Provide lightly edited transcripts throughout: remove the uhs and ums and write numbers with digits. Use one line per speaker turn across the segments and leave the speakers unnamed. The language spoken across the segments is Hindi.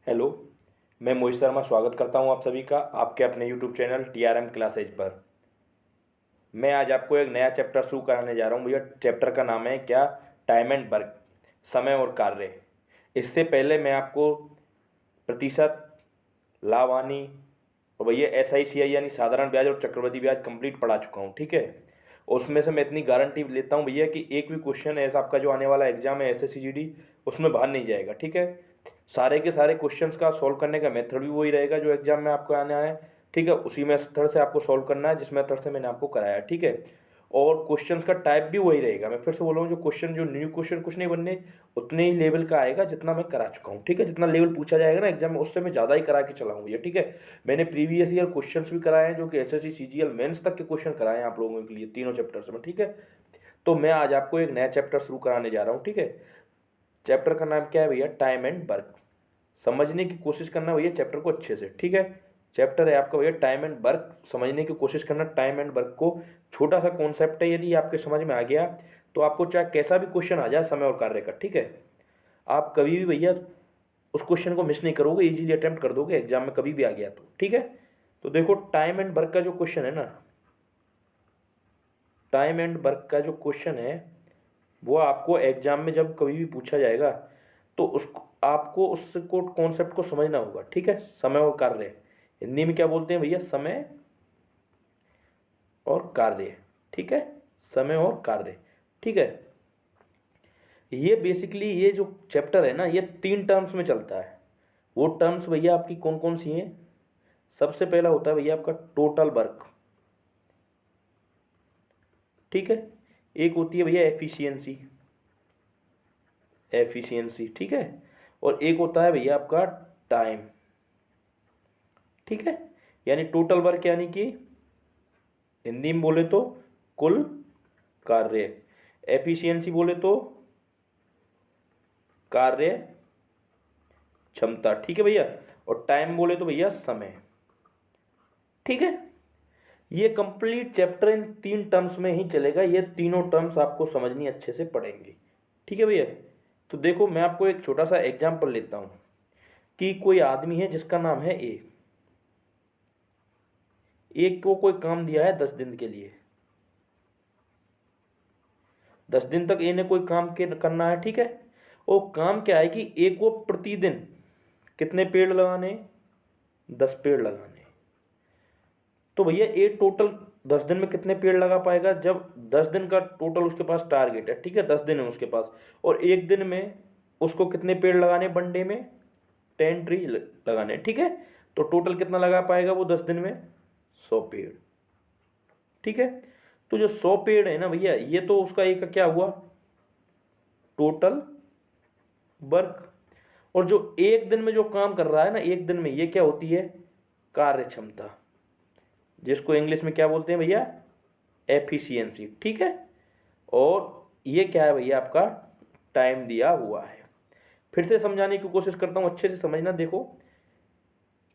हेलो। मैं मोहित शर्मा स्वागत करता हूं आप सभी का आपके अपने यूट्यूब चैनल टीआरएम क्लासेज पर। मैं आज आपको एक नया चैप्टर शुरू कराने जा रहा हूं भैया। चैप्टर का नाम है क्या? टाइम एंड वर्क, समय और कार्य। इससे पहले मैं आपको प्रतिशत, लाभ हानि और भैया SI CI यानी साधारण ब्याज और चक्रवृद्धि ब्याज कंप्लीट पढ़ा चुका हूं, ठीक है। उसमें से मैं इतनी गारंटी लेता हूं भैया कि एक भी क्वेश्चन ऐसा आपका जो आने वाला एग्जाम है SSC GD उसमें बाहर नहीं जाएगा, ठीक है। सारे के सारे क्वेश्चंस का सॉल्व करने का मेथड भी वही रहेगा जो एग्जाम में आपको आने है, ठीक है। उसी मेथड से आपको सॉल्व करना है जिस मेथड से मैंने आपको कराया, ठीक है। और क्वेश्चंस का टाइप भी वही रहेगा। मैं फिर से बोल रहा हूँ, जो क्वेश्चन जो न्यू क्वेश्चन कुछ नहीं बनने, उतने ही लेवल का आएगा जितना मैं करा चुका हूँ, ठीक है। जितना लेवल पूछा जाएगा ना एग्जाम में उससे मैं ज़्यादा ही करा के चला हूँ ये, ठीक है। मैंने प्रीवियस ईयर क्वेश्चंस भी कराए हैं जो कि SSC CGL मेंस तक के क्वेश्चन कराए हैं आप लोगों के लिए तीनों चैप्टर्स में, ठीक है। तो मैं आज आपको एक नया चैप्टर शुरू कराने जा रहा हूँ, ठीक है। चैप्टर का नाम क्या है भैया? Time and work. समझने की कोशिश करना भैया चैप्टर को अच्छे से, ठीक है। चैप्टर है आपका भैया टाइम एंड वर्क। समझने की कोशिश करना टाइम एंड वर्क को। छोटा सा कॉन्सेप्ट है, यदि आपके समझ में आ गया तो आपको चाहे कैसा भी क्वेश्चन आ जाए समय और कार्य का, ठीक है, आप कभी भी भैया उस क्वेश्चन को मिस नहीं करोगे, इजीली अटेम्प्ट कर दोगे एग्जाम में कभी भी आ गया तो, ठीक है। तो देखो टाइम एंड वर्क का जो क्वेश्चन है ना, टाइम एंड वर्क का जो क्वेश्चन है वो आपको एग्जाम में जब कभी भी पूछा जाएगा तो उसको आपको उसको कॉन्सेप्ट को समझना होगा, ठीक है। समय और कार्य, हिंदी में क्या बोलते हैं भैया? समय और कार्य, ठीक है। समय और कार्य, ठीक है। ये बेसिकली ये जो चैप्टर है ना ये 3 टर्म्स में चलता है। वो टर्म्स भैया आपकी कौन कौन सी हैं? सबसे पहला होता है भैया आपका टोटल वर्क, ठीक है। एक होती है भैया एफिशिएंसी, एफिशिएंसी, ठीक है। और एक होता है भैया आपका टाइम, ठीक है। यानी टोटल वर्क यानी कि हिंदी में बोले तो कुल कार्य, एफिशिएंसी बोले तो कार्य क्षमता, ठीक है भैया। और टाइम बोले तो भैया समय, ठीक है। ये कंप्लीट चैप्टर इन 3 टर्म्स में ही चलेगा। ये तीनों टर्म्स आपको समझनी अच्छे से पड़ेंगी, ठीक है भैया। तो देखो मैं आपको एक छोटा सा एग्जांपल लेता हूं कि कोई आदमी है जिसका नाम है ए। एक को कोई काम दिया है 10 दिन के लिए। 10 दिन तक ए ने कोई काम के करना है, ठीक है। और काम क्या है कि ए को प्रतिदिन कितने पेड़ लगाने? 10 पेड़ लगाने। तो भैया ए टोटल 10 दिन में कितने पेड़ लगा पाएगा? जब 10 दिन का टोटल उसके पास टारगेट है, ठीक है, 10 दिन है उसके पास, और एक दिन में उसको कितने पेड़ लगाने? 1 डे में 10 ट्री लगाने, ठीक है। तो टोटल कितना लगा पाएगा वो 10 दिन में? 100 पेड़, ठीक है। तो जो 100 पेड़ है ना भैया, ये तो उसका एक का क्या हुआ? Total work. और जो एक दिन में जो काम कर रहा है ना एक दिन में, ये क्या होती है? कार्य क्षमता, जिसको इंग्लिश में क्या बोलते हैं भैया? एफिशिएंसी, ठीक है। और ये क्या है भैया? आपका टाइम दिया हुआ है। फिर से समझाने की कोशिश करता हूं, अच्छे से समझना। देखो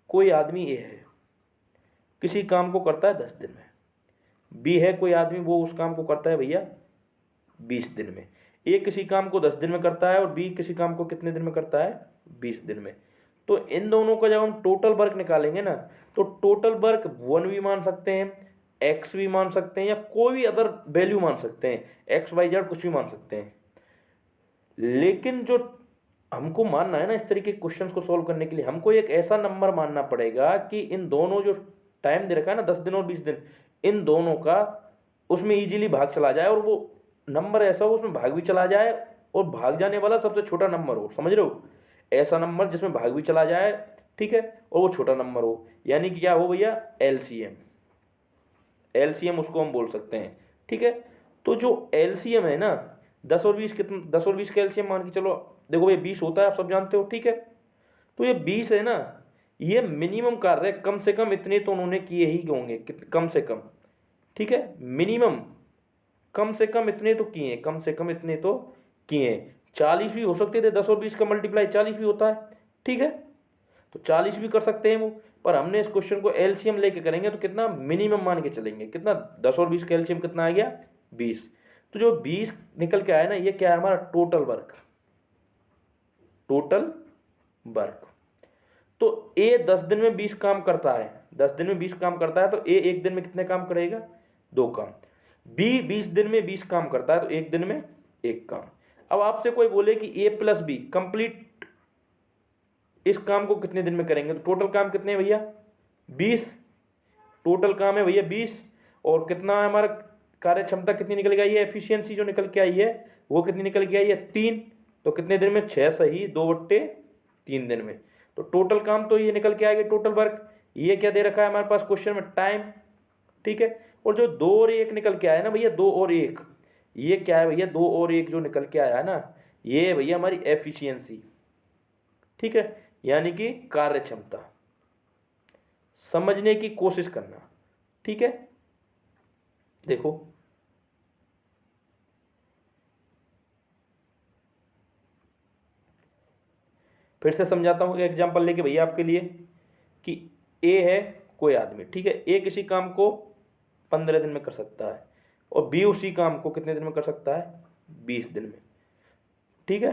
कोई आदमी ए है, किसी काम को करता है 10 दिन में। बी है कोई आदमी, वो उस काम को करता है भैया 20 दिन में। ए किसी काम को 10 दिन में करता है और बी किसी काम को कितने दिन में करता है? 20 दिन में। तो इन दोनों का जब हम टोटल वर्क निकालेंगे ना, तो टोटल वर्क 1 भी मान सकते हैं, एक्स भी मान सकते हैं, या कोई भी अदर वैल्यू मान सकते हैं, XYZ कुछ भी मान सकते हैं। लेकिन जो हमको मानना है ना इस तरीके के क्वेश्चंस को सॉल्व करने के लिए, हमको एक ऐसा नंबर मानना पड़ेगा कि इन दोनों जो टाइम दे रखा है ना 10 दिन और 20 दिन, इन दोनों का उसमें इजीली भाग चला जाए, और वो नंबर ऐसा हो उसमें भाग भी चला जाए, और भाग जाने वाला सबसे छोटा नंबर हो, समझ रहे हो? ऐसा नंबर जिसमें भाग भी चला जाए, ठीक है, और वो छोटा नंबर हो। यानी कि क्या हो भैया? LCM। LCM उसको हम बोल सकते हैं, ठीक है। तो जो LCM है ना 10 और 20 कितना? 10 और 20 का LCM मान के चलो। देखो ये 20 होता है, आप सब जानते हो, ठीक है। तो ये 20 है ना, ये मिनिमम कार्य कम से कम इतने तो उन्होंने किए ही होंगे, कम से कम, ठीक है। मिनिमम कम से कम इतने तो किए, कम से कम इतने तो किए। 40 भी हो सकते थे, 10 और 20 का मल्टीप्लाई 40 भी होता है, ठीक है। तो 40 भी कर सकते हैं वो, पर हमने इस क्वेश्चन को LCM लेके करेंगे तो कितना मिनिमम मान के चलेंगे? कितना? 10 और 20 का LCM कितना आ गया? 20। तो जो 20 निकल के आया ना, ये क्या है? हमारा टोटल वर्क, टोटल वर्क। तो ए 10 दिन में 20 काम करता है, 10 दिन में 20 काम करता है, तो ए एक दिन में कितने काम करेगा? 2 काम। बी 20 दिन में 20 काम करता है, तो एक दिन में 1 काम। अब आपसे कोई बोले कि ए प्लस बी कंप्लीट इस काम को कितने दिन में करेंगे, तो टोटल काम कितने हैं भैया? 20। टोटल काम है भैया 20, और कितना है हमारा कार्य क्षमता कितनी निकल के आई है, एफिशिएंसी जो निकल के आई है वो कितनी निकल के आई है? 3। तो कितने दिन में? 6 सही 2/3 दिन में। तो टोटल काम तो ये निकल के आएगा, टोटल वर्क। ये क्या दे रखा है हमारे पास क्वेश्चन में? टाइम। ठीक है, और जो 2 और 1 निकल के आया ना भैया, 2 और 1, ये क्या है भैया? 2 और 1 जो निकल के आया है ना, ये भैया हमारी एफिशिएंसी। ठीक है, यानी कि कार्य क्षमता। समझने की कोशिश करना। ठीक है, देखो फिर से समझाता हूँ एग्जांपल लेके भैया आपके लिए, कि ए है कोई आदमी, ठीक है, ए किसी काम को 15 दिन में कर सकता है, और बी उसी काम को कितने दिन में कर सकता है? 20 दिन में। ठीक है,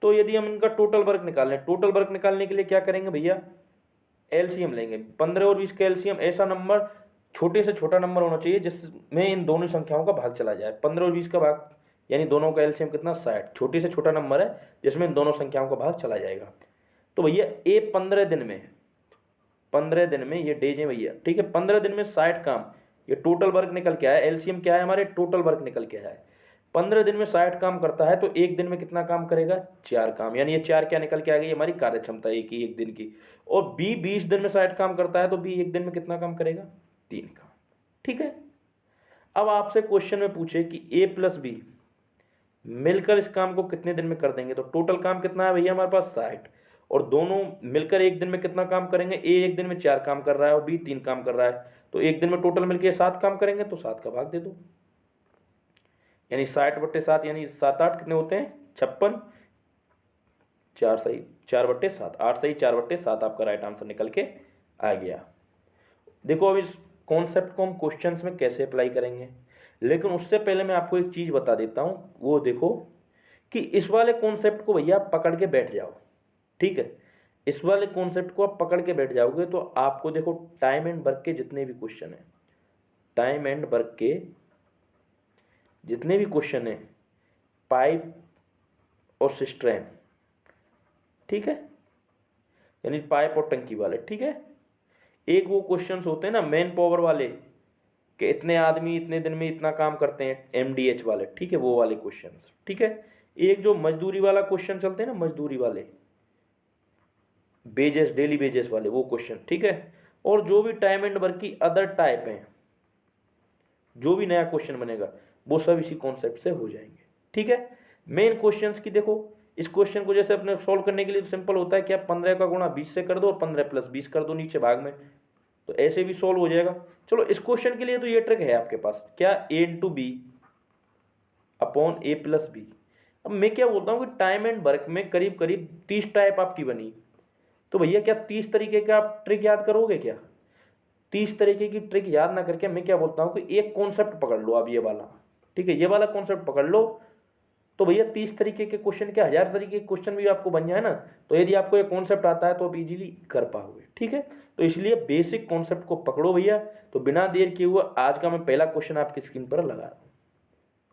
तो यदि हम इनका टोटल वर्क निकालें, टोटल वर्क निकालने के लिए क्या करेंगे भैया? एलसीएम लेंगे। 15 और 20 का एलसीएम, ऐसा नंबर छोटे से छोटा नंबर होना चाहिए जिसमें इन दोनों संख्याओं का भाग चला जाए। 15 और 20 का भाग यानी दोनों का एलसीएम कितना? 60। छोटे से छोटा नंबर है जिसमें इन दोनों संख्याओं का भाग चला जाएगा। तो भैया ए 15 दिन में, 15 दिन में ये डेज है भैया, ठीक है, 15 दिन में 60 काम, ये टोटल वर्क निकल के आया। एलसीएम क्या है हमारे? टोटल वर्क निकल के आया है। 15 दिन में 60 काम करता है, तो एक दिन में कितना काम करेगा? 4 काम, यानी ये 4 क्या निकल के आ गई? हमारी कार्य क्षमता एक दिन की। और बी 20 दिन में 60 काम करता है, तो बी एक दिन में कितना काम करेगा? 3 काम। ठीक है, अब आपसे क्वेश्चन में पूछे कि ए प्लस बी मिलकर इस काम को कितने दिन में कर देंगे, तो टोटल काम कितना है भैया हमारे पास? 60, और दोनों मिलकर एक दिन में कितना काम करेंगे? ए एक दिन में 4 काम कर रहा है और बी 3 काम कर रहा है, तो एक दिन में टोटल मिलकर 7 काम करेंगे, तो 7 का भाग दे दो, यानी 60/7 यानी 7/8 कितने होते हैं? 56। 4 सही 4/7, 8 सही 4/7 आपका राइट आंसर निकल के आ गया। देखो अब इस कॉन्सेप्ट को हम क्वेश्चंस में कैसे अप्लाई करेंगे, लेकिन उससे पहले मैं आपको एक चीज़ बता देता हूँ। वो देखो कि इस वाले कॉन्सेप्ट को भैया आप पकड़ के बैठ जाओ। ठीक है, इस वाले कॉन्सेप्ट को आप पकड़ के बैठ जाओगे तो आपको देखो टाइम एंड वर्क के जितने भी क्वेश्चन हैं, टाइम एंड वर्क के जितने भी क्वेश्चन हैं, पाइप और सिस्टर्न, ठीक है, यानी पाइप और टंकी वाले, ठीक है, एक वो क्वेश्चंस होते हैं ना मैन पावर वाले, कि इतने आदमी इतने दिन में इतना काम करते हैं, एमडीएच वाले, ठीक है, वो वाले क्वेश्चंस, ठीक है। एक जो मजदूरी वाला क्वेश्चन चलते हैं ना, मजदूरी वाले, बेजेस, डेली बेजेस वाले, वो क्वेश्चन, ठीक है। और जो भी टाइम एंड वर्क की अदर टाइप हैं, जो भी नया क्वेश्चन बनेगा वो सब इसी कॉन्सेप्ट से हो जाएंगे, ठीक है। मेन क्वेश्चंस की देखो, इस क्वेश्चन को जैसे अपने सॉल्व करने के लिए तो सिंपल होता है कि आप 15 का गुणा 20 से कर दो और 15 + 20 कर दो नीचे भाग में, तो ऐसे भी सॉल्व हो जाएगा। चलो इस क्वेश्चन के लिए तो ये ट्रिक है आपके पास, क्या? a/b/a+b। अब मैं क्या बोलता हूँ कि टाइम एंड वर्क में करीब करीब 30 टाइप आपकी बनी, तो भैया क्या 30 तरीके का आप ट्रिक याद करोगे क्या? 30 तरीके की ट्रिक याद ना करके मैं क्या बोलता हूँ कि एक कॉन्सेप्ट पकड़ लो आप, ये वाला, ठीक है, ये वाला कॉन्सेप्ट पकड़ लो, तो भैया 30 तरीके के क्वेश्चन क्या 1000 तरीके के क्वेश्चन भी आपको बन जाए ना, तो यदि आपको ये कॉन्सेप्ट आता है तो आप इजीली कर पाओगे, ठीक है। तो इसलिए बेसिक कॉन्सेप्ट को पकड़ो भैया। तो बिना देर किए हुए आज का मैं पहला क्वेश्चन आपकी स्क्रीन पर लगा रहा हूँ।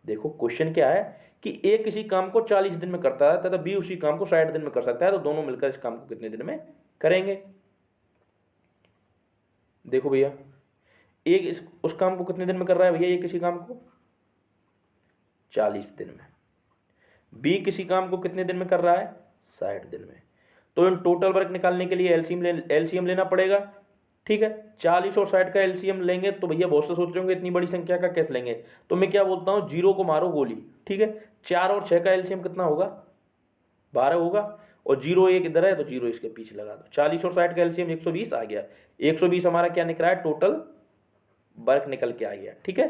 देखो क्वेश्चन क्या है कि ए किसी काम को 40 दिन में करता है तथा बी उसी काम को 60 दिन में कर सकता है, तो दोनों मिलकर इस काम को कितने दिन में करेंगे। देखो भैया एक उस काम को कितने दिन में कर रहा है भैया, ये किसी काम को 40 दिन में, बी किसी काम को कितने दिन में कर रहा है 60 दिन में। तो इन टोटल वर्क निकालने के लिए एलसीएम लेना पड़ेगा, ठीक है। 40 और 60 का एलसीएम लेंगे तो भैया बहुत से सोच रहे होंगे इतनी बड़ी संख्या का कैसे लेंगे, तो मैं क्या बोलता हूँ 0 को मारो गोली, ठीक है। 4 और 6 का एलसीएम कितना होगा 12 होगा, और 0 एक इधर है तो 0 इसके पीछे लगा दो। 40 और 60 का एलसीएम 120 आ गया, 120 हमारा क्या निकला है टोटल वर्क निकल के आ गया, ठीक है।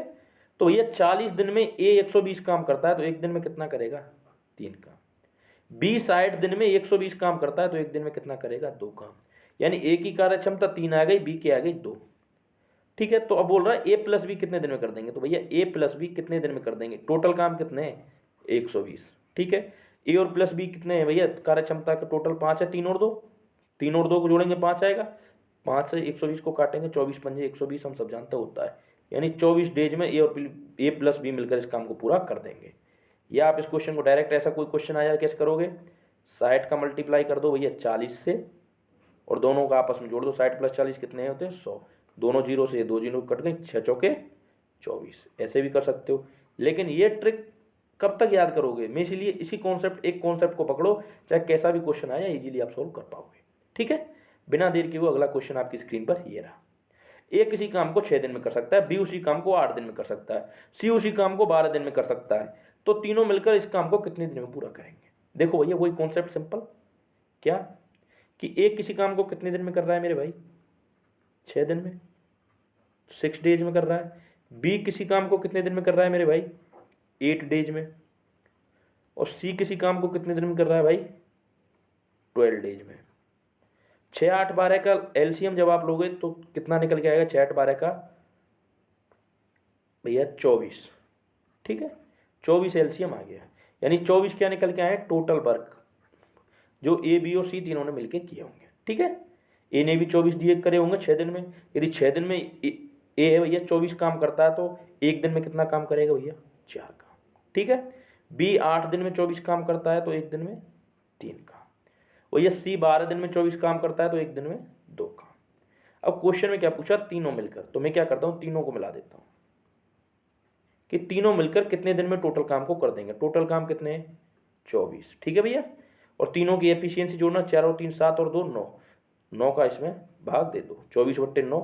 तो भैया 40 दिन में ए 120 काम करता है, तो एक दिन में कितना करेगा 3 काम। बी 60 दिन में 120 काम करता है, तो एक दिन में कितना करेगा 2 काम, यानी ए की कार्य क्षमता 3 आ गई, बी की आ गई 2, ठीक है। तो अब बोल रहा है ए प्लस बी कितने दिन में कर देंगे, तो भैया ए प्लस बी कितने दिन में कर देंगे, टोटल काम कितने हैं 120, ठीक है। ए और प्लस बी कितने हैं भैया, कार्य क्षमता का टोटल 5 है, 3 और 2 3 और 2 को जोड़ेंगे 5 आएगा, 5 से 120 को काटेंगे, 24 पंजे 120 हम सब जानते होता है, यानी 24 डेज में ए प्लस बी मिलकर इस काम को पूरा कर देंगे। या आप इस क्वेश्चन को डायरेक्ट ऐसा कोई क्वेश्चन आया कैसे करोगे, 60 का मल्टीप्लाई कर दो भैया 40 से और दोनों का आपस में जोड़ दो, 60 + 40 कितने होते हैं 100, दोनों जीरो से 2 जीरो कट गए, 6 चौके 24, ऐसे भी कर सकते हो। लेकिन ये ट्रिक कब तक याद करोगे, मैं इसीलिए इसी कॉन्सेप्ट एक कॉन्सेप्ट को पकड़ो, चाहे कैसा भी क्वेश्चन आया इजीली आप सोल्व कर पाओगे। ठीक है, बिना देर के वो अगला क्वेश्चन आपकी स्क्रीन पर ये रहा। ए किसी काम को 6 दिन में कर सकता है, बी उसी काम को 8 दिन में कर सकता है, सी उसी काम को 12 दिन में कर सकता है, तो तीनों मिलकर इस काम को कितने दिन में पूरा करेंगे। देखो भैया वही कॉन्सेप्ट सिंपल, क्या कि ए किसी काम को कितने दिन में कर रहा है मेरे भाई, 6 दिन में, 6 डेज में कर रहा है। बी किसी काम को कितने दिन में कर रहा है मेरे भाई, 8 डेज में। और सी किसी काम को कितने दिन में कर रहा है भाई, 12 डेज में। 6, 8, 12 का एलसीएम जब आप लोगे तो कितना निकल के आएगा, 6, 8, 12 का भैया 24। ठीक है, 24 एलसीएम आ गया, यानी 24 क्या निकल के आए, टोटल वर्क जो ए बी और सी तीनों ने मिलकर किए होंगे। ठीक है, ए ने भी 24 दिए करे होंगे 6 दिन में, यदि 6 दिन में ए है भैया 24 काम करता है तो एक दिन में कितना काम करेगा भैया, 4 काम। ठीक है, बी 8 दिन में 24 काम करता है तो एक दिन में 3 काम। भैया सी 12 दिन में 24 काम करता है तो एक दिन में 2 काम। अब क्वेश्चन में क्या पूछा, तीनों मिलकर, तो मैं क्या करता हूँ तीनों को मिला देता हूँ कि तीनों मिलकर कितने दिन में टोटल काम को कर देंगे। टोटल काम कितने, 24। ठीक है भैया, और तीनों की एफिशिएंसी जोड़ना, 4 और 3 7 और 2 9, 9 का इसमें भाग दे दो, 24/9।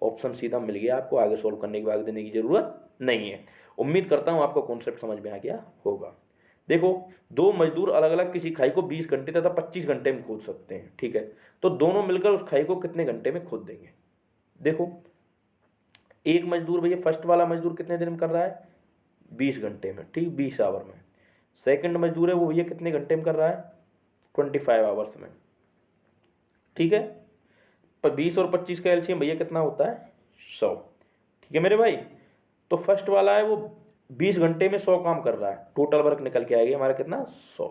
ऑप्शन सीधा मिल गया आपको, आगे सोल्व करने के भाग देने की जरूरत नहीं है। उम्मीद करता हूँ आपको कॉन्सेप्ट समझ में आ गया होगा। देखो, 2 मजदूर अलग अलग किसी खाई को 20 घंटे तथा 25 घंटे में खोद सकते हैं। ठीक है, तो दोनों मिलकर उस खाई को कितने घंटे में खोद देंगे। देखो, एक मजदूर भैया फर्स्ट वाला मजदूर कितने दिन में कर रहा है, 20 घंटे में, ठीक, 20 आवर में। सेकंड मजदूर है वो भैया कितने घंटे में कर रहा है, 25 आवर्स में। ठीक है, पर 20 और 25 का एलसीएम भैया कितना होता है, 100। ठीक है मेरे भाई, तो फर्स्ट वाला है वो 20 घंटे में 100 काम कर रहा है, टोटल वर्क निकल के आएगा हमारा कितना, 100।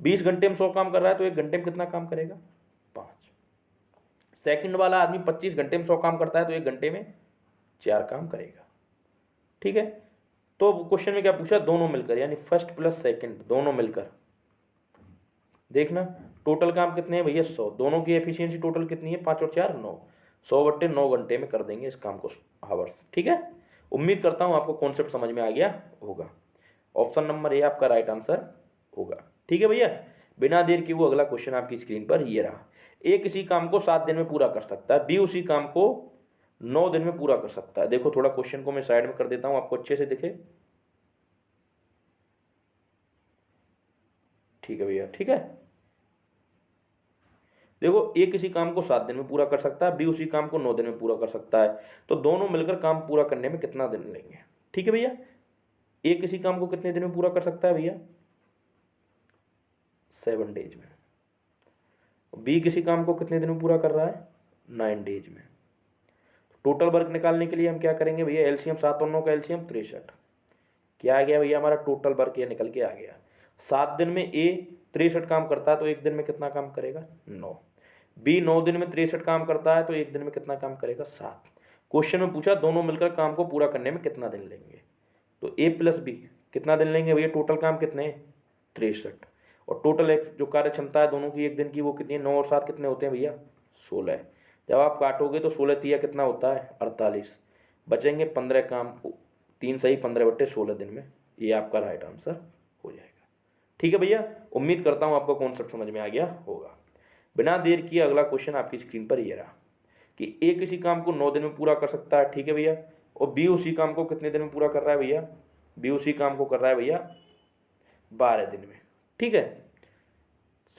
20 घंटे में 100 काम कर रहा है तो एक घंटे में कितना काम करेगा, 5। सेकंड वाला आदमी 25 घंटे में 100 काम करता है तो एक घंटे में 4 काम करेगा। ठीक है, तो क्वेश्चन में क्या पूछा, दोनों मिलकर, यानी फर्स्ट प्लस सेकंड दोनों मिलकर। देखना टोटल काम कितने हैं भैया, 100। दोनों की एफिशिएंसी टोटल कितनी है, 5 और 4 9, 100/9 घंटे में कर देंगे इस काम को, आवर्स। ठीक है, उम्मीद करता हूँ आपको कॉन्सेप्ट समझ में आ गया होगा। ऑप्शन नंबर ए आपका राइट आंसर होगा। ठीक है भैया, बिना देर की वो अगला क्वेश्चन आपकी स्क्रीन पर ये रहा। ए किसी काम को 7 दिन में पूरा कर सकता है, बी उसी काम को 9 दिन में पूरा कर सकता है। देखो थोड़ा क्वेश्चन को मैं साइड में कर देता हूँ, आपको अच्छे से दिखे। ठीक है भैया, ठीक है, देखो ए किसी काम को 7 दिन में पूरा कर सकता है, बी उसी काम को 9 दिन में पूरा कर सकता है, तो दोनों मिलकर काम पूरा करने में कितना दिन लेंगे। ठीक है भैया, ए किसी काम को कितने दिन में पूरा कर सकता है भैया, 7 डेज में। बी किसी काम को कितने दिन में पूरा कर रहा है, 9 डेज में। टोटल वर्क निकालने के लिए हम क्या करेंगे भैया, एलसीएम 7 और 9 का एलसीएम 63। क्या आ गया भैया हमारा टोटल वर्क, ये निकल के आ गया। 7 दिन में ए 63 काम करता है तो एक दिन में कितना काम करेगा, 9। बी 9 दिन में 63 काम करता है तो एक दिन में कितना काम करेगा, 7। क्वेश्चन में पूछा दोनों मिलकर काम को पूरा करने में कितना दिन लेंगे, तो ए प्लस बी कितना दिन लेंगे भैया, टोटल काम कितने हैं, 63। और टोटल जो कार्य क्षमता है दोनों की एक दिन की वो कितनी है, 9 और 7 कितने होते हैं भैया, 16। जब आप काटोगे तो 16 तिया कितना होता है, 48। बचेंगे 15 काम, 3 सही 15/16 दिन में। ये आपका राइट आंसर हो जाएगा। ठीक है भैया, उम्मीद करता हूँ आपको कॉन्सेप्ट समझ में आ गया होगा। बिना देर किए अगला क्वेश्चन आपकी स्क्रीन पर ये रहा कि ए किसी काम को 9 दिन में पूरा कर सकता है। ठीक है भैया, और बी उसी काम को कितने दिन में पूरा कर रहा है भैया, बी उसी काम को कर रहा है भैया 12 दिन में। ठीक है,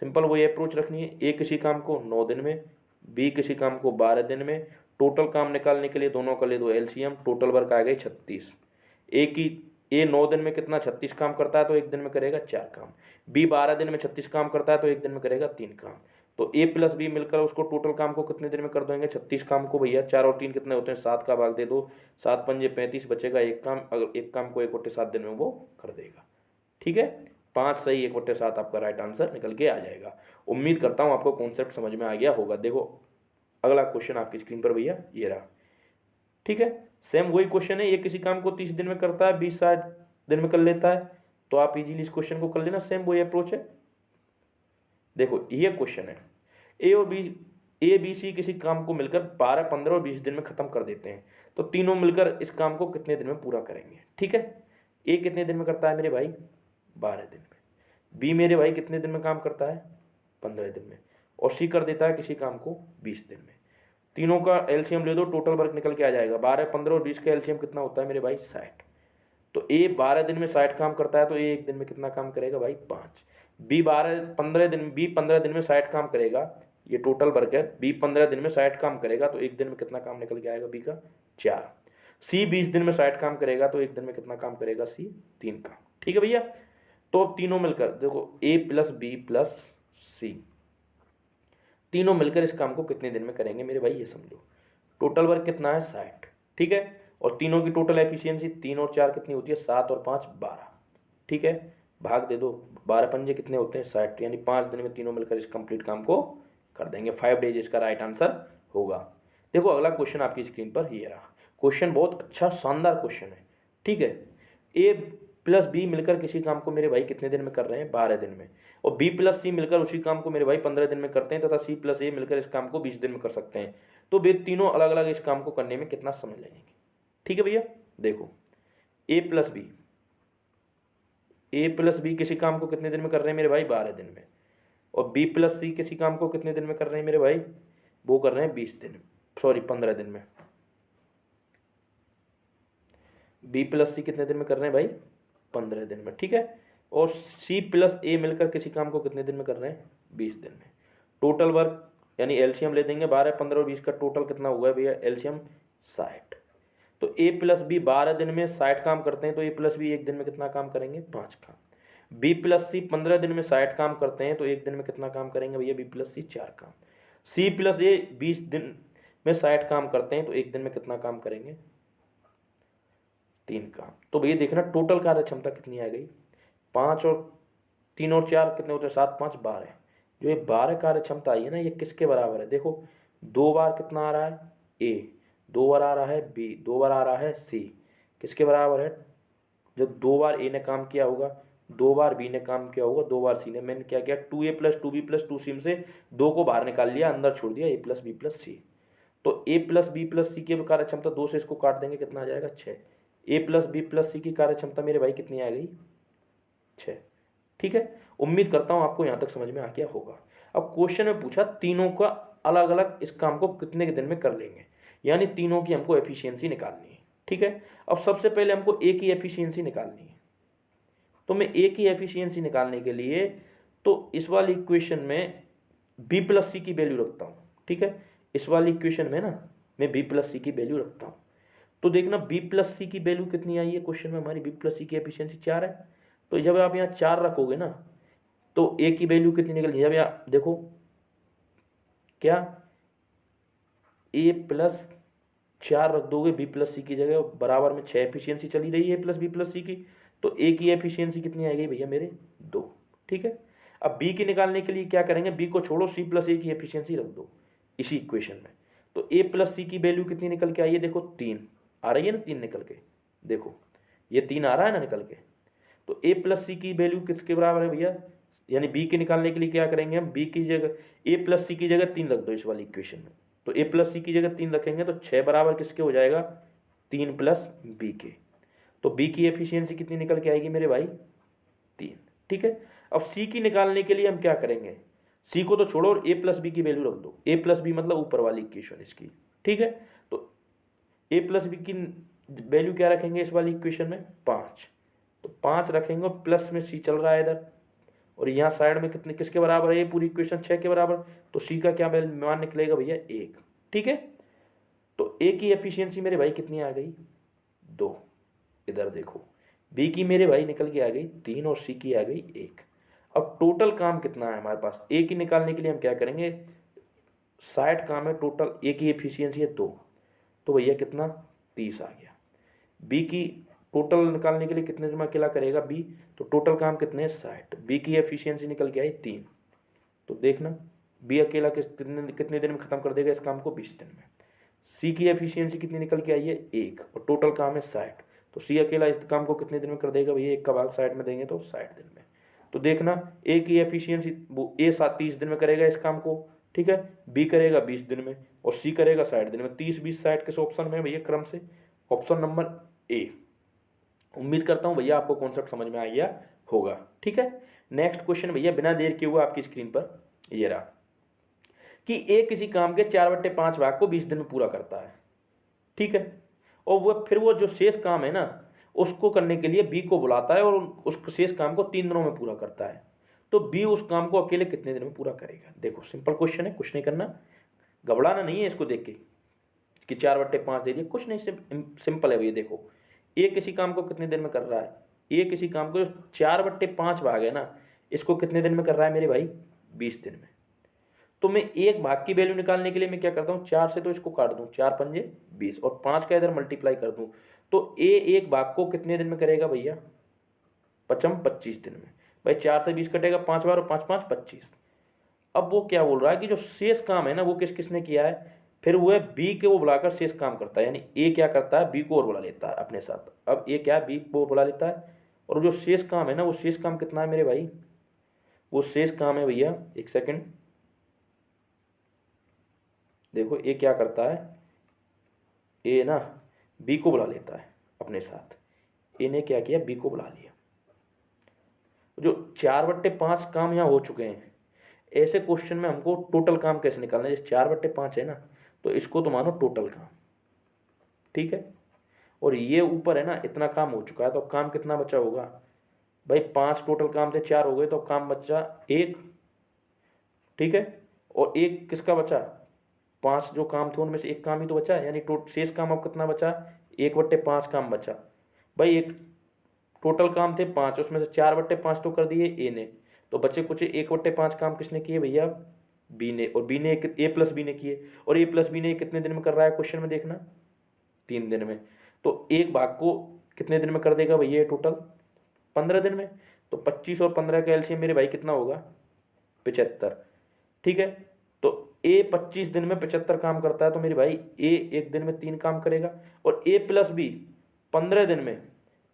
सिंपल वही अप्रोच रखनी है, ए किसी काम को 9 दिन में, बी किसी काम को 12 दिन में। टोटल काम निकालने के लिए दोनों का ले दो एलसीएम, टोटल वर्क आ गई 36। ए 9 दिन में कितना 36 काम करता है तो एक दिन में करेगा 4 काम। बी 12 दिन में 36 काम करता है तो एक दिन में करेगा 3 काम। तो ए प्लस बी मिलकर उसको टोटल काम को कितने दिन में कर देंगे, 36 काम को भैया। 4 और 3 कितने होते हैं, 7 का भाग दे दो, 7 पंजे 35, बचेगा एक काम। अगर एक काम को 1/7 दिन में वो कर देगा। ठीक है, 5 सही 1/7 आपका राइट आंसर निकल के आ जाएगा। उम्मीद करता हूँ आपको कॉन्सेप्ट समझ में आ गया होगा। देखो अगला क्वेश्चन आपकी स्क्रीन पर भैया ये रहा, ठीक है। सेम वही क्वेश्चन है, ये किसी काम को 30 दिन में करता है, 20-60 दिन में कर लेता है, तो आप इजीली इस क्वेश्चन को कर लेना। सेम वही अप्रोच है। देखो ये क्वेश्चन है, ए बी सी किसी काम को मिलकर 12, 15 और 20 दिन में खत्म कर देते हैं, तो तीनों मिलकर इस काम को कितने दिन में पूरा करेंगे, ठीक है। ए कितने दिन में करता है मेरे भाई, 12 दिन में। बी मेरे भाई कितने दिन में काम करता है, 15 दिन में। और सी कर देता है किसी काम को 20 दिन में। तीनों का एलसीएम ले दो, टोटल वर्क निकल के आ जाएगा। 12, 15 और 20 का एलसीएम कितना होता है मेरे भाई, 60। तो ए 12 दिन में 60 काम करता है, तो ए एक दिन में कितना काम करेगा भाई, 5। बी 15 दिन में 60 काम करेगा, ये टोटल वर्क है। बी 15 दिन में 60 काम करेगा, तो एक दिन में कितना काम निकल के आएगा बी का, 4। सी 20 दिन में 60 काम करेगा, तो एक दिन में कितना काम करेगा सी, 3 काम, ठीक है भैया। तो तीनों मिलकर देखो ए प्लस बी प्लस सी, तीनों मिलकर इस काम को कितने दिन में करेंगे मेरे भाई, ये समझो। टोटल वर्क कितना है, 60, ठीक है। और तीनों की टोटल एफिशिएंसी 3 और 4 कितनी होती है, 7 और 5 12, ठीक है। भाग दे दो, 12 पंजे कितने होते हैं, 60, यानी 5 दिन में तीनों मिलकर इस कंप्लीट काम को कर देंगे। 5 डेज इसका राइट आंसर होगा। देखो अगला क्वेश्चन आपकी स्क्रीन पर ये रहा। क्वेश्चन बहुत अच्छा शानदार क्वेश्चन है, ठीक है। ए प्लस बी मिलकर किसी काम को मेरे भाई कितने दिन में कर रहे हैं, 12 दिन में। और बी प्लस सी मिलकर उसी काम को मेरे भाई 15 दिन में करते हैं, तथा सी प्लस ए मिलकर इस काम को 20 दिन में कर सकते हैं। तो वे तीनों अलग अलग इस काम को करने में कितना समय लगेंगे, ठीक है भैया। देखो ए प्लस बी किसी काम को कितने दिन में कर रहे हैं मेरे भाई, 12 दिन में। और बी प्लस सी किसी काम को कितने दिन में कर रहे हैं मेरे भाई, वो कर रहे हैं 15 दिन में। बी प्लस सी कितने दिन में कर रहे हैं भाई, 15 दिन में, ठीक है। और सी प्लस ए मिलकर किसी काम को कितने दिन में कर रहे हैं, 20 दिन में। टोटल वर्क यानी एलसीएम ले देंगे, 12, 15 और 20 का टोटल कितना हुआ है भैया, एलसीएम 60। तो ए प्लस बी 12 दिन में 60 काम करते हैं, तो ए प्लस बी एक दिन में कितना काम करेंगे, 5 काम। बी प्लस सी 15 दिन में 60 काम करते हैं, तो एक दिन में कितना काम करेंगे भैया, बी प्लस सी 4 काम। सी प्लस ए 20 दिन में 60 काम करते हैं, तो एक दिन में कितना काम करेंगे, 3 काम। तो भैया देखना टोटल कार्य क्षमता कितनी आ गई, 5 और 3 और 4 कितने होते हैं, 7, 5, 12। जो ये 12 कार्य क्षमता आई है ना, ये किसके बराबर है, देखो 2 बार कितना आ रहा है ए, 2 बार आ रहा है बी, 2 बार आ रहा है सी, किसके बराबर है। जब 2 बार ए ने काम किया होगा, 2 बार बी ने काम किया होगा, 2 बार सी ने। मैंने क्या किया, 2a plus 2b plus 2c में से 2 को बाहर निकाल लिया, अंदर छोड़ दिया, ए प्लस बी प्लस सी। तो ए प्लस बी प्लस सी की कार्य क्षमता 2 से इसको काट देंगे, कितना आ जाएगा, 6। ए प्लस बी प्लस सी की कार्य क्षमता मेरे भाई कितनी आ गई, 6, ठीक है। उम्मीद करता हूँ आपको यहाँ तक समझ में आ गया होगा। अब क्वेश्चन में पूछा तीनों का अलग अलग इस काम को कितने के दिन में कर लेंगे, यानी तीनों की हमको एफिशिएंसी निकालनी है, ठीक है। अब सबसे पहले हमको ए की एफिशिएंसी निकालनी है। तो मैं ए की एफिशिएंसी निकालने के लिए तो इस वाली इक्वेशन में बी प्लस सी की वैल्यू रखता हूँ, ठीक है। इस वाली इक्वेशन में ना मैं बी प्लस सी की वैल्यू रखता हूँ। तो देखना बी प्लस सी की वैल्यू कितनी आई है क्वेश्चन में, हमारी बी प्लस सी की एफिशिएंसी 4 है। तो जब आप यहाँ 4 रखोगे ना, तो ए की वैल्यू कितनी निकल, जब यहाँ देखो क्या, ए प्लस 4 रख दोगे बी प्लस सी की जगह, बराबर में 6 एफिशिएंसी चली रही है ए प्लस बी प्लस सी की। तो ए की एफिशिएंसी कितनी आएगी भैया मेरे, 2, ठीक है। अब बी की निकालने के लिए क्या करेंगे, बी को छोड़ो, सी प्लस ए की एफिशिएंसी रख दो इसी इक्वेशन में। तो ए प्लस सी की वैल्यू कितनी निकल के आई है, देखो 3 आ रही है ना, 3 निकल के, देखो ये 3 आ रहा है ना निकल के। तो ए प्लस सी की वैल्यू किसके बराबर है भैया, यानी बी के निकालने के लिए क्या करेंगे हम, बी की जगह ए प्लस सी की जगह 3 रख दो इस वाली इक्वेशन में। तो ए प्लस सी की जगह 3 रखेंगे, तो 6 बराबर किसके हो जाएगा, 3 प्लस बी के। तो बी की एफिशिएंसी कितनी निकल के आएगी मेरे भाई, 3, ठीक है। अब सी की निकालने के लिए हम क्या करेंगे, सी को तो छोड़ो और ए प्लस बी की वैल्यू रख दो। ए प्लस बी मतलब ऊपर वाली इक्वेशन इसकी, ठीक है। तो ए प्लस बी की वैल्यू क्या रखेंगे इस वाली इक्वेशन में, 5। तो 5 रखेंगे और प्लस में सी चल रहा है इधर, और यहाँ साइड में कितने किसके बराबर है ये पूरी इक्वेशन, 6 के बराबर। तो सी का क्या मान निकलेगा भैया, 1, ठीक है। तो ए की एफिशिएंसी मेरे भाई कितनी आ गई, 2। इधर देखो बी की मेरे भाई निकल के आ गई 3 और सी की आ गई 1। अब टोटल काम कितना है हमारे पास, ए की निकालने के लिए हम क्या करेंगे, 60 काम है टोटल, ए की एफिशिएंसी है 2, तो भैया कितना 30 आ गया। बी की टोटल निकालने के लिए कितने दिन में अकेला करेगा बी, तो टोटल काम कितने 60, बी की एफिशिएंसी निकल के आई 3। तो देखना बी अकेला कितने दिन में खत्म कर देगा इस काम को 20 दिन में। सी की एफिशिएंसी कितनी निकल के आई है 1 और टोटल काम है 60, तो सी अकेला इस काम को कितने दिन में कर देगा भैया, 1 का भाग 60 में देंगे तो 60 दिन में। तो देखना ए की एफिशिएंसी वो ए 30 दिन में करेगा इस काम को, ठीक है, बी करेगा 20 दिन में और सी करेगा 60 दिन में। 30 20 60 किस ऑप्शन में भैया, क्रम से ऑप्शन नंबर ए। उम्मीद करता हूँ भैया आपको कॉन्सेप्ट समझ में आ गया होगा, ठीक है। नेक्स्ट क्वेश्चन भैया बिना देर किए हुए आपकी स्क्रीन पर ये रहा कि ए किसी काम के 4/5 भाग को 20 दिन में पूरा करता है, ठीक है, और वो जो शेष काम है ना उसको करने के लिए बी को बुलाता है और उस शेष काम को 3 दिनों में पूरा करता है। तो बी उस काम को अकेले कितने दिन में पूरा करेगा। देखो सिंपल क्वेश्चन है, कुछ नहीं करना, घबराना नहीं है इसको देख के कि 4/5 दे दिए, कुछ नहीं, सिंपल है भैया। देखो ए किसी काम को कितने दिन में कर रहा है, ए किसी काम को 4/5 भाग है ना इसको कितने दिन में कर रहा है मेरे भाई, 20 दिन में। तो मैं एक भाग की वैल्यू निकालने के लिए मैं क्या करता हूँ, 4 से तो इसको काट दूँ, 4 पंजे 20 और 5 का इधर मल्टीप्लाई कर दूँ, तो ए एक भाग को कितने दिन में करेगा भैया, 25 दिन में। भाई 4 से 20 कटेगा 5 बार और 5 5 25। अब वो क्या बोल रहा है कि जो शेष काम है ना वो किसने किया है, फिर वो है बी के वो बुलाकर शेष काम करता है, यानी ए क्या करता है बी को और बुला लेता है अपने साथ। अब ए क्या बी को बुला लेता है और जो शेष काम है ना वो शेष काम कितना है मेरे भाई, वो शेष काम है भैया, एक सेकेंड, देखो ए क्या करता है, ए ना बी को बुला लेता है अपने साथ। ए ने क्या किया, बी को बुला लिया। जो 4/5 काम यहाँ हो चुके हैं, ऐसे क्वेश्चन में हमको टोटल काम कैसे निकालना है, जैसे 4/5 है ना तो इसको तो मानो टोटल काम, ठीक है, और ये ऊपर है ना इतना काम हो चुका है, तो काम कितना बचा होगा भाई, 5 टोटल काम थे, 4 हो गए, तो काम बचा 1, ठीक है, और 1 किसका बचा, 5 जो काम थे उनमें से 1 काम ही तो बचा, यानी शेष काम अब कितना बचा, 1/5 काम बचा। भाई एक टोटल काम थे 5, उसमें से 4/5 तो कर दिए ए ने, तो बचे कुछ 1/5 काम किसने किए भैया, बी ने, और बी ने ए प्लस बी ने किए, और ए प्लस बी ने कितने दिन में कर रहा है क्वेश्चन में देखना, 3 दिन में। तो एक भाग को कितने दिन में कर देगा भैया टोटल, 15 दिन में। तो 25 और 15 का एलसीएम मेरे भाई कितना होगा, 75, ठीक है। तो ए 25 दिन में 75 काम करता है, तो मेरे भाई ए एक दिन में 3 काम करेगा, और ए प्लस बी 15 दिन में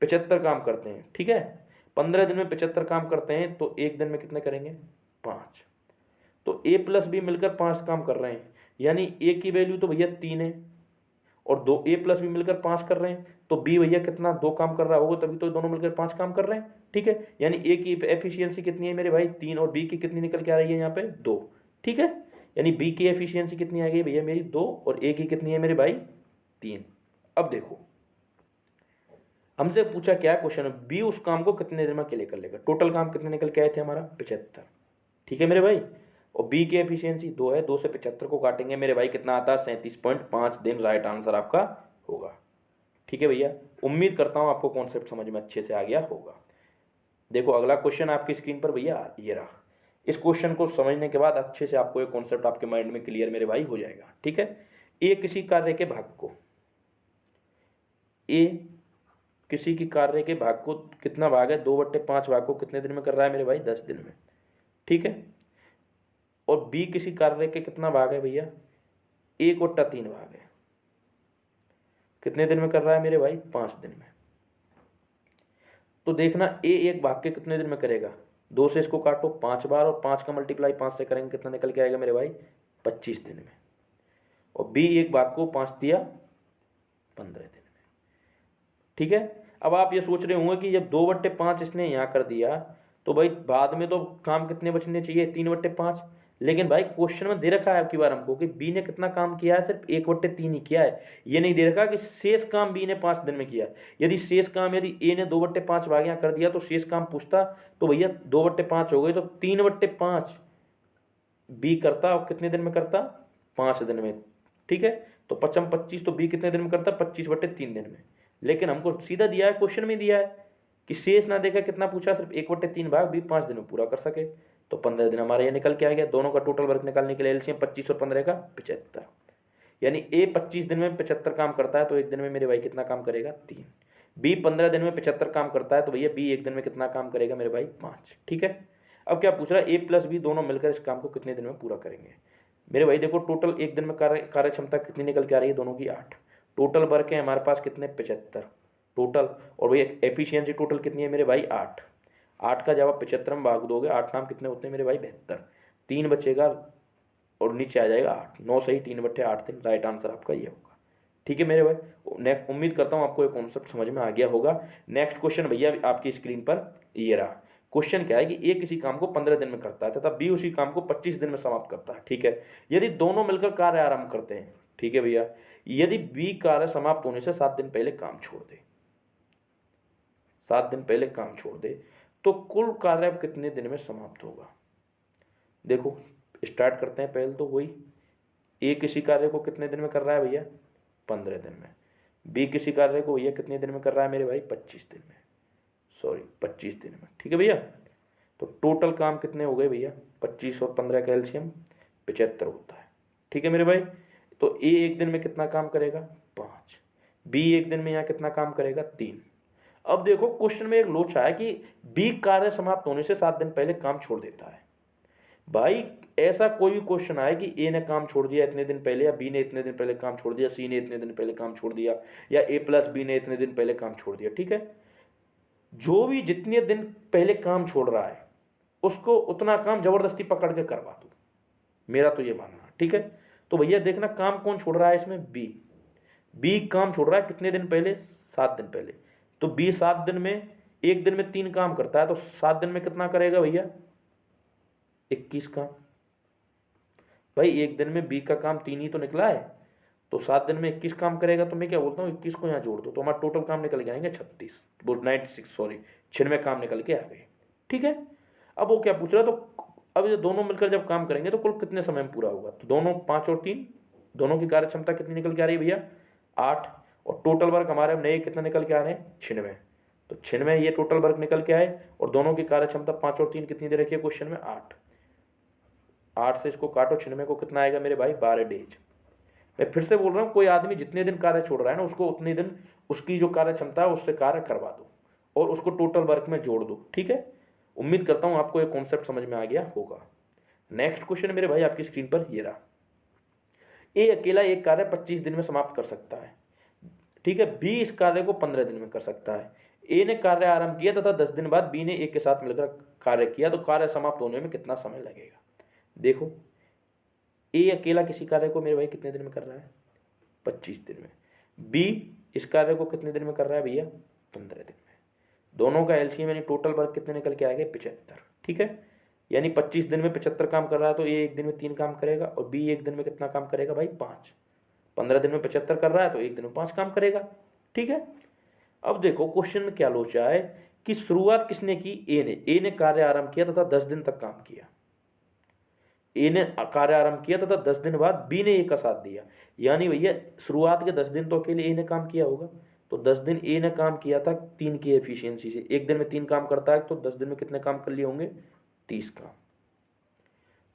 75 काम करते हैं, ठीक है, 15 दिन में 75 काम करते हैं, तो एक दिन में कितने करेंगे, 5। तो ए प्लस बी मिलकर 5 काम कर रहे हैं, यानी ए की वैल्यू तो भैया 3 है, और दो ए प्लस बी मिलकर 5 कर रहे हैं, तो बी भैया कितना 2 काम कर रहा होगा, तभी तो दोनों मिलकर 5 काम कर रहे हैं, ठीक है। यानी ए की एफिशिएंसी कितनी है मेरे भाई 3, और बी की कितनी निकल के आ रही है यहाँ पे 2, ठीक है। यानी बी की एफिशिएंसी कितनी आ गई भैया मेरी 2, और ए की कितनी है मेरे भाई 3। अब देखो हमसे पूछा क्या क्वेश्चन, बी उस काम को कितने दिन में अकेले कर लेगा, टोटल काम कितने निकल के आए थे हमारा 75, ठीक है मेरे भाई, और बी की एफिशिएंसी 2 है, 2 से 75 को काटेंगे मेरे भाई कितना आता है 37.5 दिन, राइट आंसर आपका होगा, ठीक है भैया। उम्मीद करता हूँ आपको कॉन्सेप्ट समझ में अच्छे से आ गया होगा। देखो अगला क्वेश्चन आपकी स्क्रीन पर भैया ये रहा, इस क्वेश्चन को समझने के बाद अच्छे से आपको ये कॉन्सेप्ट आपके माइंड में क्लियर मेरे भाई हो जाएगा, ठीक है। ए किसी कार्य के भाग को, ए किसी की कार्य के भाग को कितना भाग है, 2/5 भाग को कितने दिन में कर रहा है मेरे भाई 10 दिन में, ठीक है। और बी किसी कार्य के कितना भाग है भैया, 1/3 भाग है, कितने दिन में कर रहा है मेरे भाई 5 दिन में। तो देखना ए एक भाग के कितने दिन में करेगा, 2 से इसको काटो 5 बार, और 5 का मल्टीप्लाई 5 से करेंगे कितना निकल के आएगा मेरे भाई 25 दिन में, और बी एक भाग को 5 दिया 15 दिन में, ठीक है। अब आप ये सोच रहे होंगे कि जब 2/5 इसने यहाँ कर दिया तो भाई बाद में तो काम कितने बचने चाहिए 3/5, लेकिन भाई क्वेश्चन में दे रखा है आपकी बार हमको कि बी ने कितना काम किया है, सिर्फ 1/3 ही किया है, ये नहीं दे रखा कि शेष काम बी ने 5 दिन में किया। यदि शेष काम यदि ए ने 2/5 भाग यहाँ कर दिया तो शेष काम पूछता, तो भैया 2/5 हो गए, तो 3/5 बी करता, और कितने दिन में करता 5 दिन में, ठीक है। तो 25 तो बी कितने दिन में करता 25/3 दिन में, लेकिन हमको सीधा दिया है, क्वेश्चन में दिया है कि शेष ना देखा कितना पूछा, सिर्फ 1/3 भाग बी 5 दिन में पूरा कर सके, तो 15 दिन हमारे ये निकल के आ गया। दोनों का टोटल वर्क निकालने के लिए एलसीएम 25 और 15 का 75, यानी ए 25 दिन में 75 काम करता है, तो एक दिन में मेरे भाई कितना काम करेगा 3। बी 15 दिन में 75 काम करता है, तो भैया बी एक दिन में कितना काम करेगा मेरे भाई? 5। ठीक है, अब क्या पूछ रहा है? ए प्लस बी दोनों मिलकर इस काम को कितने दिन में पूरा करेंगे? मेरे भाई देखो, टोटल एक दिन में कार्य क्षमता कितनी निकल के आ रही है? दोनों की 8। टोटल वर्क है हमारे पास कितने? 75 टोटल। और भैया एफिशिएंसी टोटल कितनी है मेरे भाई? 8। 8 का जब आप 75 में भाग दोगे, 8 नाम कितने होते हैं मेरे भाई? 72। 3 बचेगा और नीचे आ जाएगा 8। 9 सही 3/8 दिन। राइट आंसर आपका ये होगा। ठीक है मेरे भाई, नेक्स्ट उम्मीद करता हूँ आपको ये कॉन्सेप्ट समझ में आ गया होगा। नेक्स्ट क्वेश्चन भैया आपकी स्क्रीन पर ये रहा। क्वेश्चन क्या है कि ए किसी काम को 15 दिन में करता है तथा बी उसी काम को 25 दिन में समाप्त करता है। ठीक है, यदि दोनों मिलकर कार्य आरंभ करते हैं, ठीक है भैया, यदि बी कार्य समाप्त होने से 7 दिन पहले काम छोड़ दे, 7 दिन पहले काम छोड़ दे, तो कुल कार्य कितने दिन में समाप्त होगा? देखो स्टार्ट करते हैं। पहले तो वही, ए किसी कार्य को कितने दिन में कर रहा है भैया? 15 दिन में। बी किसी कार्य को भैया कितने दिन में कर रहा है मेरे भाई? 25 दिन में। सॉरी 25 दिन में। ठीक है भैया, तो टोटल काम कितने हो गए भैया? 25 और 15 का एलसीएम 75 होता है। ठीक है मेरे भाई, तो ए एक दिन में कितना काम करेगा? 5। बी एक दिन में यहाँ कितना काम करेगा? 3। अब देखो क्वेश्चन में एक लोचा है कि बी कार्य समाप्त होने से 7 दिन पहले काम छोड़ देता है। भाई ऐसा कोई भी क्वेश्चन आए कि ए ने काम छोड़ दिया इतने दिन पहले, या बी ने इतने दिन पहले काम छोड़ दिया, सी ने इतने दिन पहले काम छोड़ दिया, या ए प्लस बी ने इतने दिन पहले काम छोड़ दिया, ठीक है, जो भी जितने दिन पहले काम छोड़ रहा है उसको उतना काम जबरदस्ती पकड़ के करवा दो, मेरा तो ये मानना। ठीक है, तो भैया देखना काम कौन छोड़ रहा है इसमें? बी काम छोड़ रहा है कितने दिन पहले? 7 दिन पहले। तो बी 7 दिन में, एक दिन में 3 काम करता है, तो 7 दिन में कितना करेगा भैया? 21 काम। भाई एक दिन में बी का काम 3 ही तो निकला है, तो 7 दिन में 21 काम करेगा। तो मैं क्या बोलता हूँ, 21 को यहाँ जोड़ दो तो हमारा टोटल काम निकल के आएंगे 36, 96 सॉरी 96 काम निकल के आ गए। ठीक है, अब वो क्या पूछ रहा है, तो अब ये दोनों मिलकर जब काम करेंगे तो कुल कितने समय में पूरा होगा? तो दोनों 5 और 3, दोनों की कार्य क्षमता कितनी निकल के आ रही है भैया? 8। और टोटल वर्क हमारे नए कितने निकल के आ रहे हैं? 96। तो 96 ये टोटल वर्क निकल के आए, और दोनों की कार्य क्षमता 5 और 3 कितनी दे रखी है क्वेश्चन में? 8। 8 से इसको काटो, 96 को कितना आएगा मेरे भाई? 12 डेज। मैं फिर से बोल रहा हूँ, कोई आदमी जितने दिन कार्य छोड़ रहा है ना, उसको उतने दिन उसकी जो कार्य क्षमता है उससे कार्य करवा दो और उसको टोटल वर्क में जोड़ दो। ठीक है, उम्मीद करता हूँ आपको ये कॉन्सेप्ट समझ में आ गया होगा। नेक्स्ट क्वेश्चन मेरे भाई आपकी स्क्रीन पर ये रहा। ए अकेला एक कार्य 25 दिन में समाप्त कर सकता है। ठीक है, बी इस कार्य को 15 दिन में कर सकता है। ए ने कार्य आरंभ किया तथा 10 दिन बाद बी ने ए के साथ मिलकर कार्य किया, तो कार्य समाप्त होने में कितना समय लगेगा? देखो ए अकेला किसी कार्य को मेरे भाई कितने दिन में कर रहा है? 25 दिन में। बी इस कार्य को कितने दिन में कर रहा है भैया? 15 दिन में। दोनों का एलसीएम यानी टोटल वर्क कितने निकल के आएंगे? 75। ठीक है, यानी 25 दिन में 75 काम कर रहा है, तो ए एक दिन में 3 काम करेगा, और बी एक दिन में कितना काम करेगा भाई? 5। 15 दिन में 75 कर रहा है, तो एक दिन में 5 काम करेगा। ठीक है, अब देखो क्वेश्चन में क्या लोचा है कि शुरुआत किसने की? ए ने कार्य आरंभ किया तथा 10 दिन तक काम किया। ए ने कार्य आरंभ किया तथा 10 दिन बाद बी ने ए का साथ दिया, यानी भैया शुरुआत के 10 दिन तो अकेले ए ने काम किया होगा, तो 10 दिन ए ने काम किया था 3 की एफिशिएंसी से। एक दिन में 3 काम करता है, तो 10 दिन में कितने काम कर लिए होंगे? 30 काम।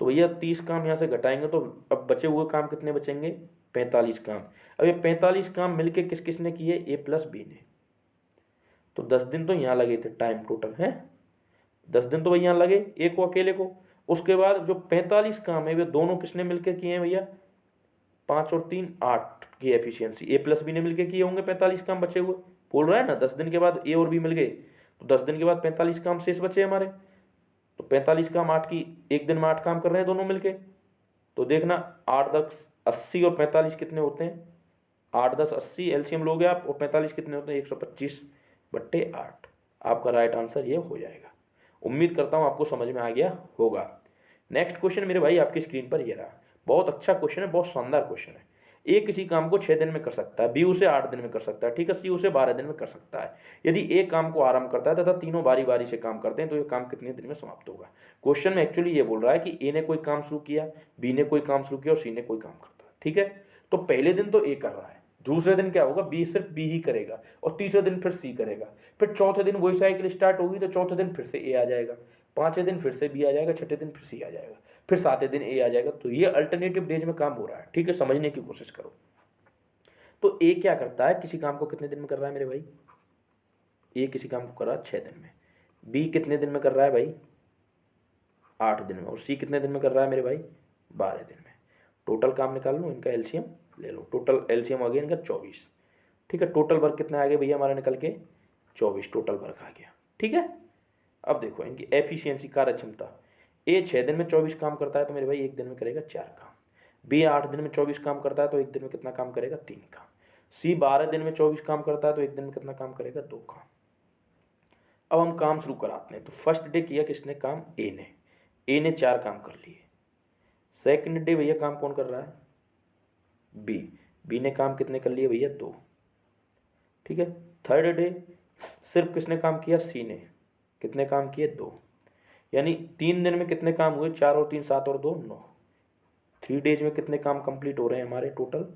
तो भैया 30 काम यहाँ से घटाएंगे तो अब बचे हुए काम कितने बचेंगे? 45 काम। अब ये 45 काम मिलके किस किस ने किए? ए प्लस बी ने। तो 10 दिन तो यहाँ लगे थे, टाइम टोटल है 10 दिन तो भैया यहाँ लगे ए को अकेले को। उसके बाद जो 45 काम है वे दोनों किसने मिलकर किए हैं भैया? 5 और 3 8 की एफिशिएंसी ए प्लस बी ने मिलकर किए होंगे 45 काम बचे हुए। बोल रहा है ना 10 दिन के बाद ए और बी मिल गए, तो 10 दिन के बाद 45 काम शेष बचे हमारे। तो 45 काम 8 की, एक दिन में 8 काम कर रहे हैं दोनों मिलके। तो देखना 8 10 80 और 45 कितने होते हैं? 8 10 80 एलसीएम लोगे आप, और 45 कितने होते हैं? 125/8। आपका राइट आंसर ये हो जाएगा। उम्मीद करता हूँ आपको समझ में आ गया होगा। नेक्स्ट क्वेश्चन मेरे भाई आपकी स्क्रीन पर ये रहा। बहुत अच्छा क्वेश्चन है, बहुत शानदार क्वेश्चन है। ए किसी काम को 6 दिन में कर सकता है, बी उसे 8 दिन में कर सकता है, ठीक है, सी उसे 12 दिन में कर सकता है। यदि ए काम को आरंभ करता है तथा तीनों बारी बारी से काम करते हैं, तो ये काम कितने दिन में समाप्त होगा? क्वेश्चन में एक्चुअली ये बोल रहा है कि ए ने कोई काम शुरू किया, बी ने कोई काम शुरू किया और सी ने कोई काम करता है। ठीक है, तो पहले दिन तो ए कर रहा है, दूसरे दिन क्या होगा? बी सिर्फ बी ही करेगा, और तीसरे दिन फिर सी करेगा, फिर चौथे दिन वही साइकिल स्टार्ट होगी, तो चौथे दिन फिर से ए आ जाएगा, पांचवें दिन फिर से बी आ जाएगा, छठे दिन फिर सी आ जाएगा, फिर सातवें दिन ए आ जाएगा। तो ये अल्टरनेटिव डेज में काम हो रहा है। ठीक है, समझने की कोशिश करो। तो ए क्या करता है? किसी काम को कितने दिन में कर रहा है मेरे भाई? ए किसी काम को कर रहा है 6 दिन में, बी कितने दिन में कर रहा है भाई 8 दिन में, और सी कितने दिन में कर रहा है मेरे भाई 12 दिन में। टोटल काम निकाल लो, इनका एलसीएम ले लो। टोटल एलसीएम आ गया इनका 24। ठीक है, टोटल वर्क कितना आ गया भैया हमारा निकल के 24 टोटल वर्क आ गया। ठीक है, अब देखो इनकी एफिशिएंसी कार्य क्षमता, ए 6 दिन में 24 काम करता है तो मेरे भाई 1 दिन में करेगा 4 काम, बी 8 दिन में 24 काम करता है तो 1 दिन में कितना काम करेगा 3 काम, सी 12 दिन में 24 काम करता है तो 1 दिन में कितना काम करेगा 2 काम। अब हम काम शुरू कराते हैं। तो फर्स्ट डे किया किसने काम, ए ने 4 काम कर लिए। सेकंड डे भैया काम कौन कर रहा है, बी ने काम कितने कर लिए भैया 2। ठीक है, थर्ड डे सिर्फ किसने काम किया, सी ने कितने काम किए 2, यानी 3 दिन में कितने काम हुए 4 और 3 7 और 2 9। 3 डेज में कितने काम कंप्लीट हो रहे हैं हमारे टोटल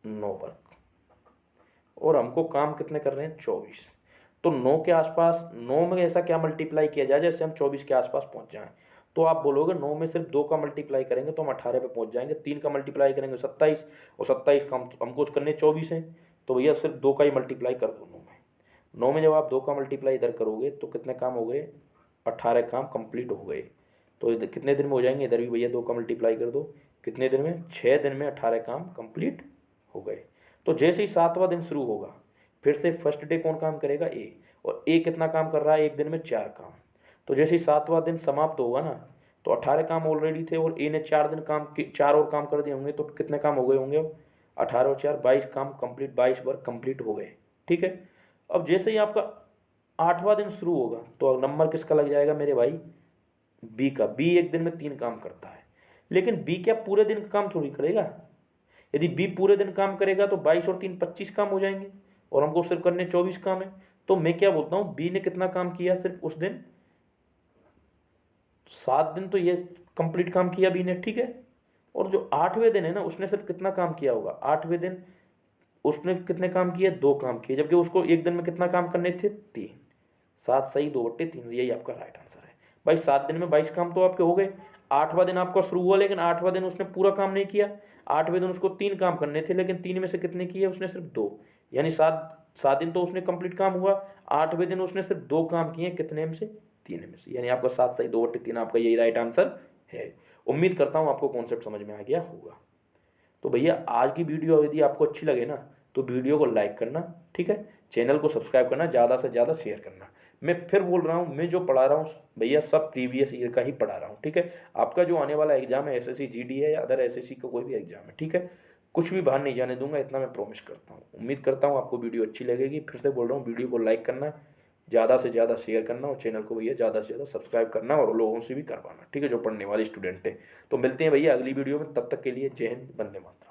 9 वर्क, और हमको काम कितने कर रहे हैं 24। तो 9 के आसपास, 9 में ऐसा क्या मल्टीप्लाई किया जाए जैसे हम 24 के आसपास पहुंच जाएं। तो आप बोलोगे 9 में सिर्फ 2 का मल्टीप्लाई करेंगे तो हम 18 पे पहुंच जाएंगे, 3 का मल्टीप्लाई करेंगे 27, और 27 का हमको करने 24 है, तो भैया सिर्फ 2 का ही मल्टीप्लाई कर दो 9 में जब आप 2 का मल्टीप्लाई इधर करोगे तो कितने काम हो गए 18 काम कंप्लीट हो गए। तो इधर कितने दिन में हो जाएंगे, इधर भी भैया 2 का मल्टीप्लाई कर दो, कितने दिन में 6 दिन में 18 काम कंप्लीट हो गए। तो जैसे ही 7वां दिन शुरू होगा फिर से फर्स्ट डे कौन काम करेगा, ए, और ए कितना काम कर रहा है 1 दिन में 4 काम। तो जैसे ही 7वां दिन समाप्त होगा ना तो 18 काम ऑलरेडी थे और ए ने 4 दिन काम 4 और काम कर दिए होंगे, तो कितने काम हो गए होंगे अब 18 और 4 22 काम कंप्लीट, 22 वर्क कंप्लीट हो गए। ठीक है, अब जैसे ही आपका 8वां दिन शुरू होगा तो नंबर किसका लग जाएगा मेरे भाई, बी का। बी 1 दिन में 3 काम करता है, लेकिन बी क्या पूरे दिन का काम थोड़ी करेगा। यदि बी पूरे दिन काम करेगा तो 22 और 3 25 काम हो जाएंगे, और हमको सिर्फ करने 24 काम है। तो मैं क्या बोलता हूँ, बी ने कितना काम किया सिर्फ उस दिन 7 दिन तो ये कंप्लीट काम किया बी ने। ठीक है, और जो 8वें दिन है ना उसने सिर्फ कितना काम किया होगा, 8वें दिन उसने कितने काम किए 2 काम किए, जबकि उसको 1 दिन में कितना काम करने थे 3। 7 सही 2/3, यही आपका राइट आंसर है भाई। 7 दिन में 22 काम तो आपके हो गए। 8वां दिन आपका शुरू हुआ लेकिन 8वां दिन उसने पूरा काम नहीं किया। 8वें दिन उसको 3 काम करने थे लेकिन 3 में से कितने किए उसने सिर्फ 2, यानी 7 दिन तो उसने कंप्लीट काम हुआ। 8वें दिन उसने सिर्फ 2 काम किए, कितने में से 3 में से, यानी आपका 7 सही 2/3 आपका यही राइट आंसर है। उम्मीद करता हूँ आपको कॉन्सेप्ट समझ में आ गया होगा। तो भैया आज की वीडियो यदि आपको अच्छी लगे ना तो वीडियो को लाइक करना, ठीक है, चैनल को सब्सक्राइब करना, ज़्यादा से ज़्यादा शेयर करना। मैं फिर बोल रहा हूँ, मैं जो पढ़ा रहा हूँ भैया सब प्रीवियस ईयर का ही पढ़ा रहा हूँ। ठीक है, आपका जो आने वाला एग्जाम है एसएससी जीडी है या अदर एसएससी का कोई भी एग्जाम है, ठीक है, कुछ भी बाहर नहीं जाने दूंगा, इतना मैं प्रॉमिस करता हूँ। उम्मीद करता हूँ आपको वीडियो अच्छी लगेगी। फिर से बोल रहा हूँ वीडियो को लाइक करना, ज़्यादा से ज़्यादा शेयर करना, और चैनल को भैया ज़्यादा से ज़्यादा सब्सक्राइब करना और लोगों से भी करवाना, ठीक है, जो पढ़ने वाले स्टूडेंट हैं। तो मिलते हैं भैया अगली वीडियो में, तब तक के लिए जय हिंद, वंदे मातरम।